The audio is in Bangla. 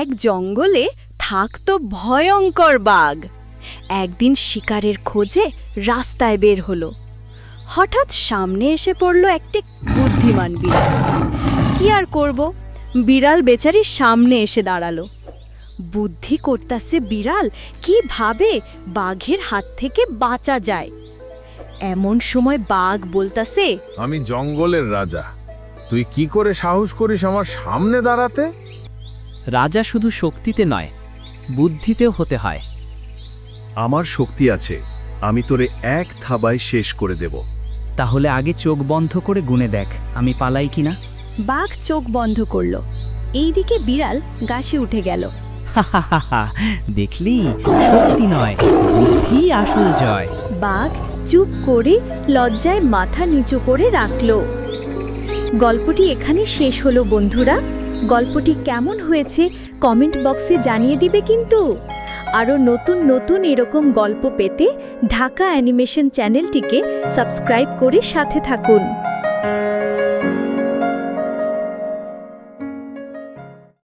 এক জঙ্গলে থাকতো ভয়ঙ্কর বাঘ। একদিন শিকারের খোঁজে রাস্তায় বের হলো। হঠাৎ সামনে এসে পড়ল একটি বুদ্ধিমান বিড়াল। কি আর করব, বিড়াল বেচারির সামনে এসে দাঁড়ালো। বুদ্ধি করতাছে বিড়াল কিভাবে বাঘের হাত থেকে বাঁচা যায়। এমন সময় বাঘ বলতাছে, আমি জঙ্গলের রাজা, তুই কি করে সাহস করিস আমার সামনে দাঁড়াতে? রাজা শুধু শক্তিতে নয়, বুদ্ধিতেও হতে হয়। আমার শক্তি আছে, আমি তোরে এক থাবায় শেষ করে দেব। তাহলে আগে চোখ বন্ধ করে গুনে দেখ আমি পালাই কিনা। বাঘ চোখ বন্ধ করল। এইদিকে বিড়াল গাছে উঠে গেল। দেখলি, শক্তি নয়, বুদ্ধি আসল জয়। বাঘ চুপ করে লজ্জায় মাথা নিচু করে রাখল। গল্পটি এখানে শেষ হলো বন্ধুরা। গল্পটি কেমন হয়েছে কমেন্ট বক্সে জানিয়ে দিবে কিন্তু। আরও নতুন নতুন এরকম গল্প পেতে ঢাকা অ্যানিমেশন চ্যানেলটিকে সাবস্ক্রাইব করে সাথে থাকুন।